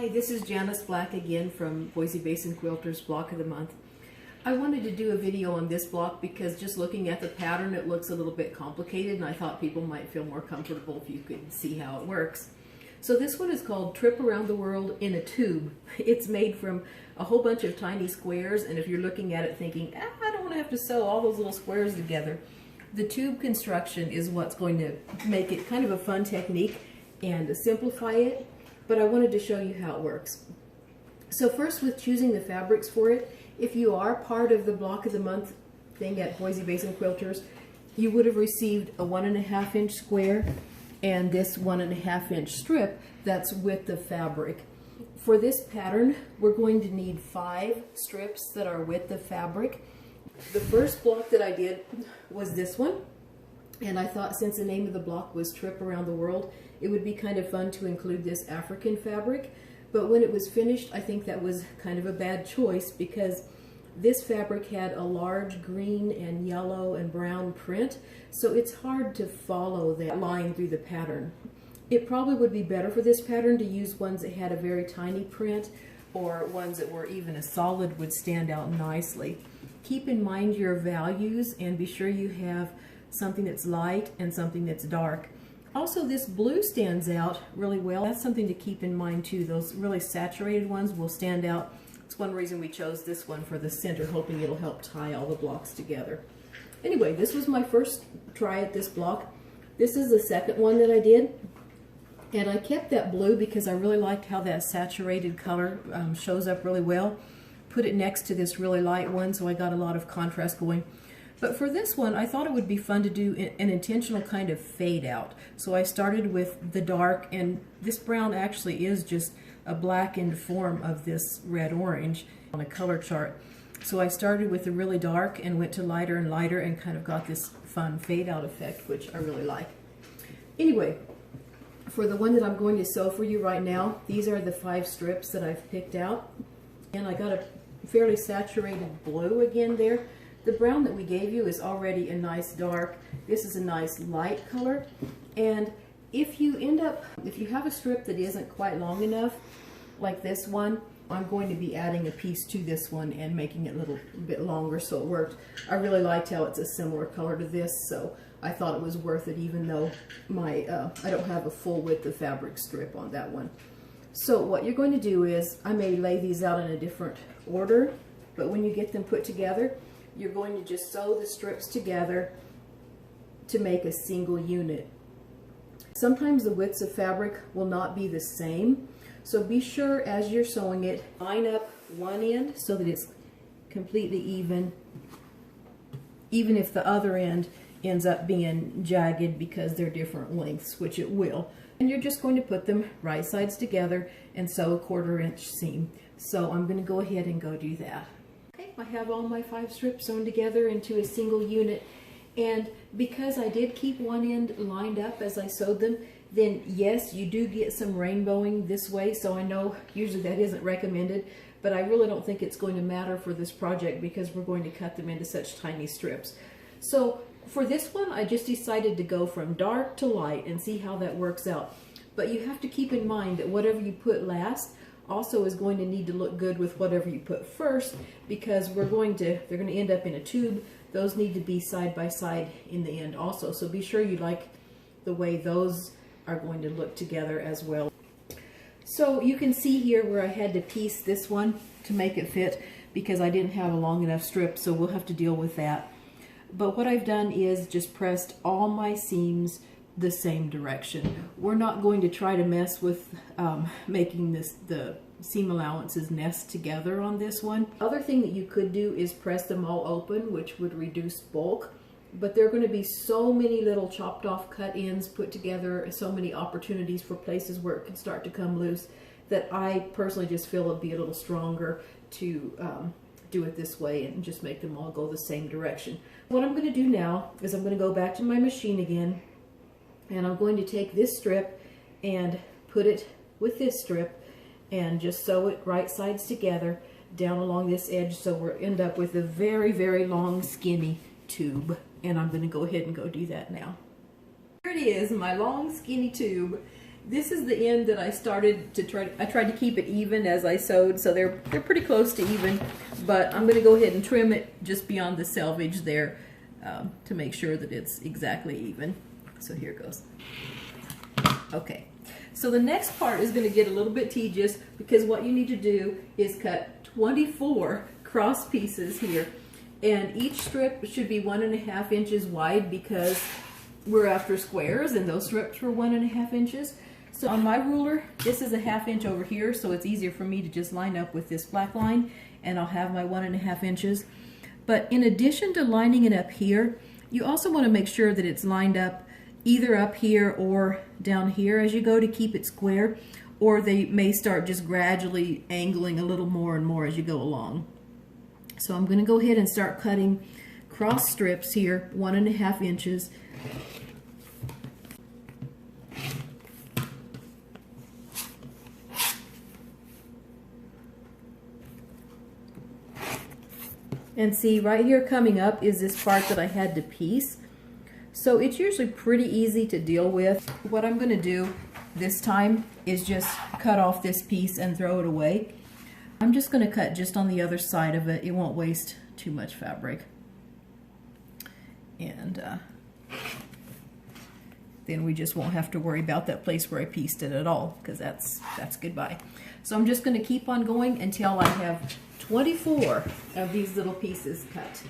Hi, this is Janice Black again from Boise Basin Quilters Block of the Month. I wanted to do a video on this block because just looking at the pattern it looks a little bit complicated, and I thought people might feel more comfortable if you could see how it works. So this one is called Trip Around the World in a Tube. It's made from a whole bunch of tiny squares, and if you're looking at it thinking, I don't want to have to sew all those little squares together, the tube construction is what's going to make it kind of a fun technique and simplify it. But I wanted to show you how it works. So first, with choosing the fabrics for it, if you are part of the Block of the Month thing at Boise Basin Quilters, you would have received a 1.5 inch square and this 1.5 inch strip that's with the fabric. For this pattern, we're going to need 5 strips that are with the fabric. The first block that I did was this one. And I thought, since the name of the block was Trip Around the World, it would be kind of fun to include this African fabric. But when it was finished, I think that was kind of a bad choice because this fabric had a large green and yellow and brown print, so it's hard to follow that line through the pattern. It probably would be better for this pattern to use ones that had a very tiny print, or ones that were even a solid would stand out nicely. Keep in mind your values and be sure you have something that's light and something that's dark. Also, this blue stands out really well. That's something to keep in mind too. Those really saturated ones will stand out. It's one reason we chose this one for the center, hoping it'll help tie all the blocks together. Anyway, this was my first try at this block. This is the second one that I did. And I kept that blue because I really liked how that saturated color shows up really well. Put it next to this really light one, so I got a lot of contrast going. But for this one, I thought it would be fun to do an intentional kind of fade out. So I started with the dark, and this brown actually is just a blackened form of this red-orange on a color chart. So I started with the really dark and went to lighter and lighter and kind of got this fun fade out effect, which I really like. Anyway, for the one that I'm going to sew for you right now, these are the 5 strips that I've picked out. And I got a fairly saturated blue again there. The brown that we gave you is already a nice dark. This is a nice light color. And if you have a strip that isn't quite long enough, like this one, I'm going to be adding a piece to this one and making it a little bit longer so it worked. I really liked how it's a similar color to this, so I thought it was worth it even though I don't have a full width of fabric strip on that one. So what you're going to do is, I may lay these out in a different order, but when you get them put together, you're going to just sew the strips together to make a single unit. Sometimes the widths of fabric will not be the same, so be sure as you're sewing it, line up one end so that it's completely even if the other end ends up being jagged because they're different lengths, which it will. And you're just going to put them right sides together and sew a 1/4 inch seam. So I'm going to go ahead and go do that. I have all my 5 strips sewn together into a single unit, and because I did keep one end lined up as I sewed them, then yes, you do get some rainbowing this way, so I know usually that isn't recommended, but I really don't think it's going to matter for this project because we're going to cut them into such tiny strips. So for this one, I just decided to go from dark to light and see how that works out. But you have to keep in mind that whatever you put last also is going to need to look good with whatever you put first, because they're going to end up in a tube. Those need to be side by side in the end also. So be sure you like the way those are going to look together as well. So you can see here where I had to piece this one to make it fit because I didn't have a long enough strip, so we'll have to deal with that. But what I've done is just pressed all my seams the same direction. We're not going to try to mess with making the seam allowances nest together on this one. Other thing that you could do is press them all open, which would reduce bulk, but there are going to be so many little chopped off cut ends put together, so many opportunities for places where it can start to come loose, that I personally just feel it'd be a little stronger to do it this way and just make them all go the same direction. What I'm going to do now is I'm going to go back to my machine again, and I'm going to take this strip and put it with this strip and just sew it right sides together down along this edge, so we'll end up with a very, very long skinny tube. And I'm going to go ahead and go do that now. Here it is, my long skinny tube. This is the end that I started to I tried to keep it even as I sewed, so they're pretty close to even, but I'm going to go ahead and trim it just beyond the selvage there to make sure that it's exactly even. So here goes. Okay, so the next part is going to get a little bit tedious because what you need to do is cut 24 cross pieces here, and each strip should be 1.5 inches wide because we're after squares and those strips were 1.5 inches. So on my ruler, this is a 1/2 inch over here, so it's easier for me to just line up with this black line and I'll have my 1.5 inches. But in addition to lining it up here, you also want to make sure that it's lined up either up here or down here as you go to keep it square, or they may start just gradually angling a little more and more as you go along. So I'm going to go ahead and start cutting cross strips here, 1.5 inches. And see, right here coming up is this part that I had to piece. So it's usually pretty easy to deal with. What I'm going to do this time is just cut off this piece and throw it away. I'm just going to cut just on the other side of it. It won't waste too much fabric. And then we just won't have to worry about that place where I pieced it at all, because that's goodbye. So I'm just going to keep on going until I have 24 of these little pieces cut.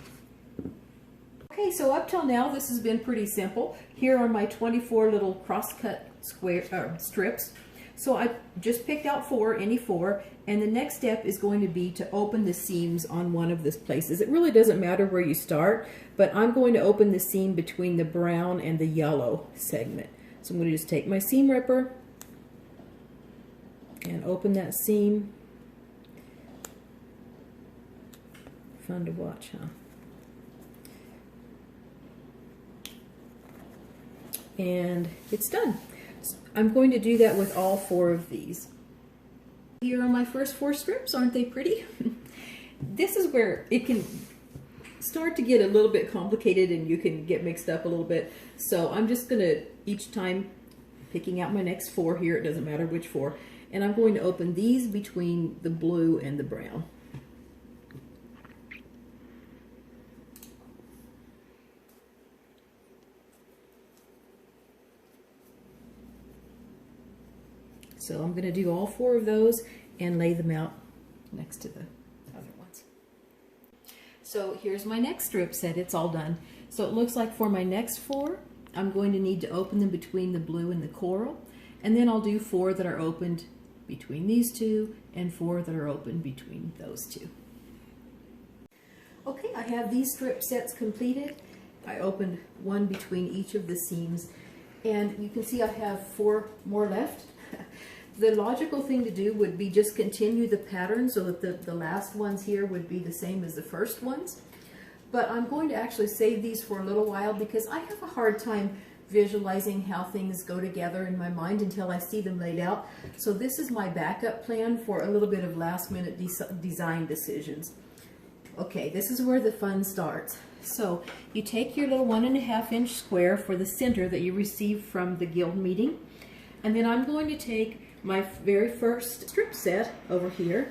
Okay, so up till now this has been pretty simple. Here are my 24 little cross-cut square strips. So I just picked out any four, and the next step is going to be to open the seams on one of these places. It really doesn't matter where you start, but I'm going to open the seam between the brown and the yellow segment. So I'm going to just take my seam ripper and open that seam. Fun to watch, huh? And it's done. So I'm going to do that with all four of these. Here are my first 4 strips. Aren't they pretty? This is where it can start to get a little bit complicated and you can get mixed up a little bit. So I'm just going to, each time, picking out my next 4 here, it doesn't matter which 4, and I'm going to open these between the blue and the brown. So I'm going to do all 4 of those and lay them out next to the other ones. So here's my next strip set. It's all done. So it looks like for my next 4, I'm going to need to open them between the blue and the coral. And then I'll do 4 that are opened between these 2 and 4 that are opened between those 2. Okay, I have these strip sets completed. I opened 1 between each of the seams. And you can see I have 4 more left. The logical thing to do would be just continue the pattern so that the last ones here would be the same as the first ones. But I'm going to actually save these for a little while because I have a hard time visualizing how things go together in my mind until I see them laid out. So this is my backup plan for a little bit of last minute design decisions. Okay, this is where the fun starts. So you take your little 1.5 inch square for the center that you received from the guild meeting. And then I'm going to take my very first strip set over here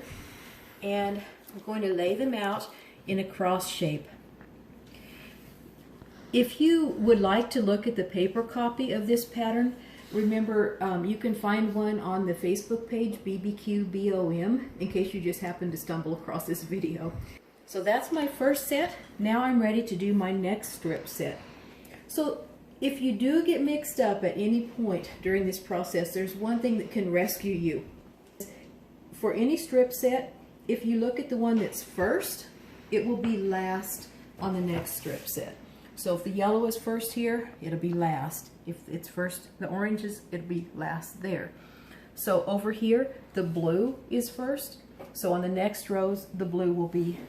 and I'm going to lay them out in a cross shape. If you would like to look at the paper copy of this pattern, remember you can find one on the Facebook page BBQBOM in case you just happen to stumble across this video. So that's my first set. Now I'm ready to do my next strip set. So if you do get mixed up at any point during this process, there's one thing that can rescue you. For any strip set, if you look at the one that's first, it will be last on the next strip set. So if the yellow is first here, it'll be last. If it's first, the oranges, it'll be last there. So over here, the blue is first. So on the next rows, the blue will be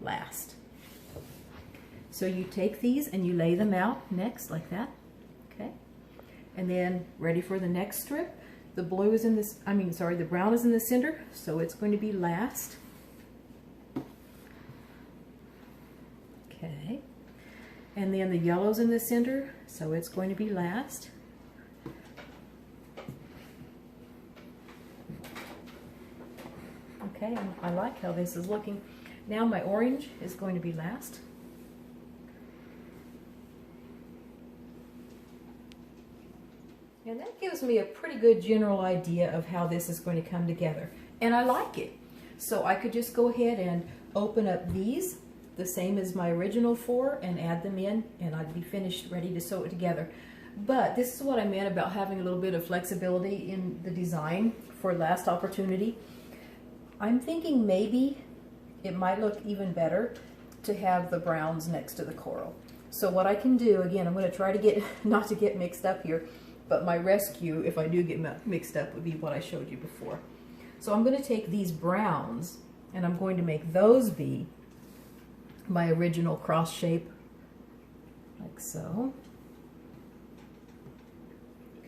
last. So you take these and you lay them out next like that, okay? And then ready for the next strip. The blue is in this, the brown is in the center, so it's going to be last. Okay. And then the yellow's in the center, so it's going to be last. Okay, I like how this is looking. Now my orange is going to be last. And that gives me a pretty good general idea of how this is going to come together. And I like it. So I could just go ahead and open up these, the same as my original 4, and add them in, and I'd be finished, ready to sew it together. But this is what I meant about having a little bit of flexibility in the design for last opportunity. I'm thinking maybe it might look even better to have the browns next to the coral. So what I can do, again, I'm going to try to get, not to get mixed up here, but my rescue, if I do get mixed up, would be what I showed you before. So I'm going to take these browns and I'm going to make those be my original cross shape, like so.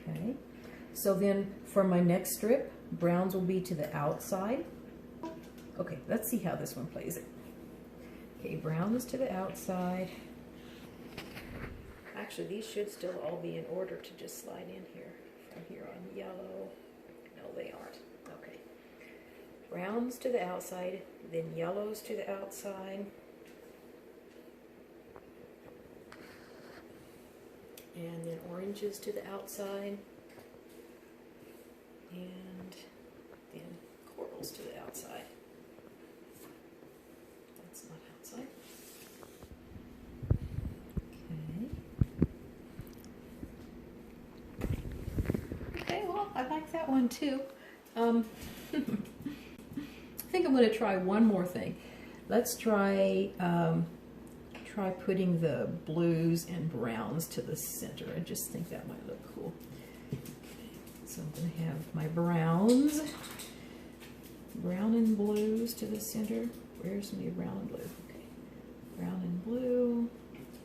Okay, so then for my next strip, browns will be to the outside. Okay, let's see how this one plays it. Okay, browns to the outside. Actually, these should still all be in order to just slide in here. From here on yellow. No, they aren't. Okay. Browns to the outside, then yellows to the outside. And then oranges to the outside. And then corals to the outside. That's not outside. Okay, well, I like that one too. I think I'm going to try one more thing. Let's try putting the blues and browns to the center. I just think that might look cool. So I'm going to have my browns, brown and blues to the center. Where's my brown and blue? Okay, brown and blue,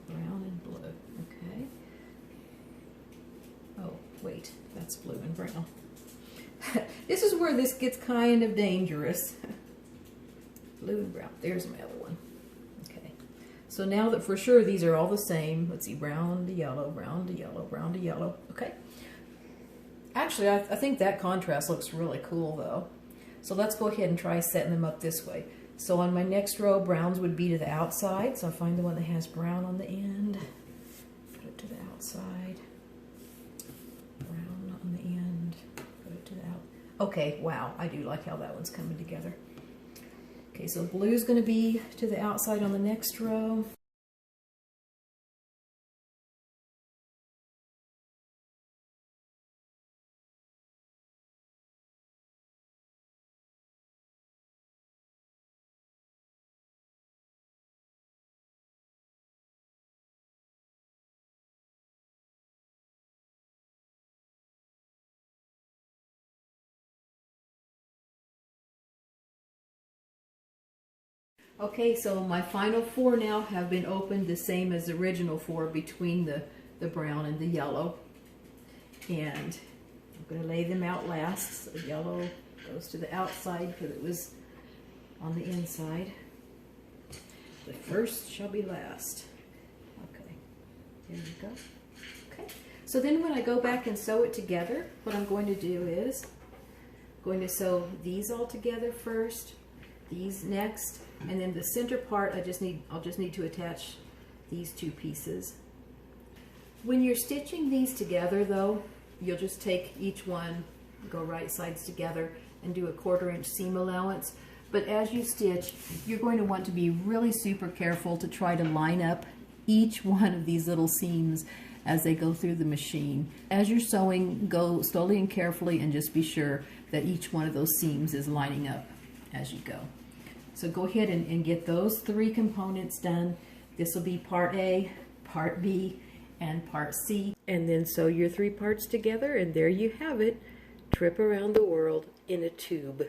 brown and blue. Okay. Oh, wait, that's blue and brown. This is where this gets kind of dangerous. Blue and brown. There's my other one. Okay. So now that for sure these are all the same, let's see, brown to yellow, brown to yellow, brown to yellow. Okay. Actually, I think that contrast looks really cool though. So let's go ahead and try setting them up this way. So on my next row, browns would be to the outside. So I'll find the one that has brown on the end. Put it to the outside. Brown on the end. Put it to the out. Okay, wow, I do like how that one's coming together. Okay, so blue's going to be to the outside on the next row. Okay, so my final 4 now have been opened the same as the original 4 between the brown and the yellow. And I'm going to lay them out last. So the yellow goes to the outside because it was on the inside. The first shall be last. Okay, there you go. Okay, so then when I go back and sew it together, what I'm going to do is I'm going to sew these all together first, these next, and then the center part I'll just need to attach these 2 pieces. When you're stitching these together though, you'll just take each one, go right sides together and do a 1/4 inch seam allowance. But as you stitch, you're going to want to be really super careful to try to line up each one of these little seams as they go through the machine. As you're sewing, go slowly and carefully and just be sure that each one of those seams is lining up as you go. So go ahead and get those 3 components done. This will be part A, part B, and part C. And then sew your 3 parts together, and there you have it. Trip around the world in a tube.